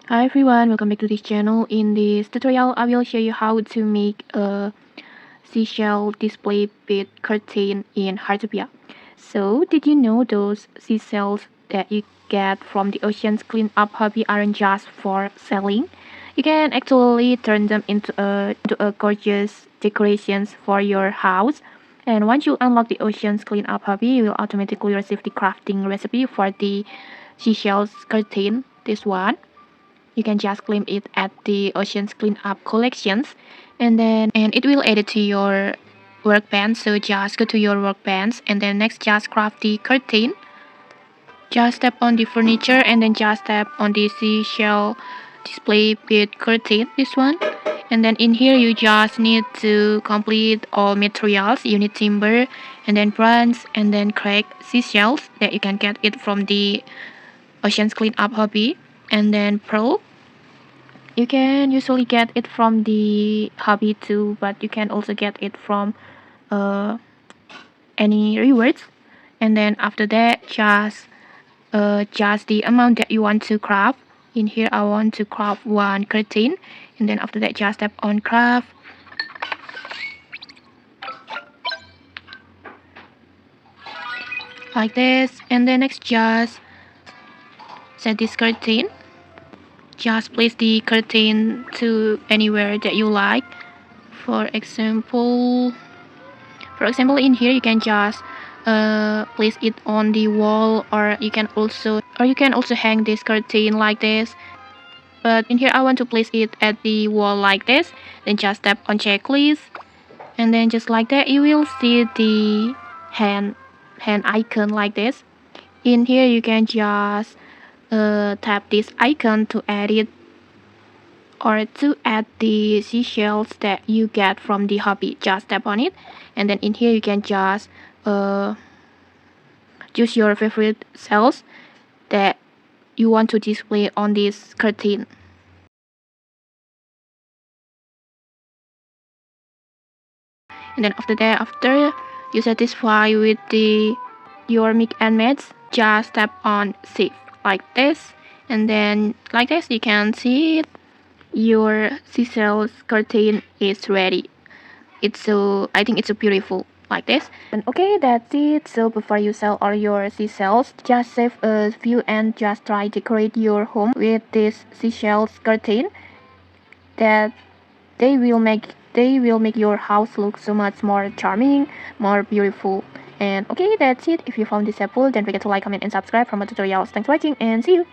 Hi everyone, welcome back to this channel. In this tutorial, I will show you how to make a seashell display bead curtain in Heartopia. So, did you know those seashells that you get from the ocean's cleanup hobby aren't just for selling? You can actually turn them into a gorgeous decorations for your house. And once you unlock the ocean's cleanup hobby, you will automatically receive the crafting recipe for the seashells curtain. This one you can just claim it at the Oceans Cleanup collections, and it will add it to your workbench. So just go to your workbench, and then next just craft the curtain. Just tap on the furniture, and then just tap on the seashell display bead curtain, this one. And then in here you just need to complete all materials. You need timber, and then bronze, and then cracked seashells that you can get it from the Oceans Cleanup hobby, and then pearl. You can usually get it from the hobby too, but you can also get it from uh, any rewards. And then after that, just the amount that you want to craft. In here, I want to craft one curtain, and then after that, just tap on craft. Like this, and then next just set this curtain. Just place the curtain to anywhere that you like. For example, in here you can just place it on the wall, or you can also hang this curtain like this. But in here I want to place it at the wall like this. Then just tap on checklist, and then just like that you will see the hand icon like this. In here you can just tap this icon to edit or to add the seashells that you get from the hobby. Just tap on it, and then in here you can just choose your favorite shells that you want to display on this curtain. And then after you satisfy with your mix and match, just tap on save like this, and then like this you can see it. Your seashells curtain is ready. I think it's so beautiful like this. And okay, that's it. So before you sell all your seashells, just save a few and just try decorate your home with this seashells curtain. That they will make your house look so much more charming, more beautiful. And okay, that's it. If you found this helpful, don't forget to like, comment, and subscribe for more tutorials. Thanks for watching, and see you.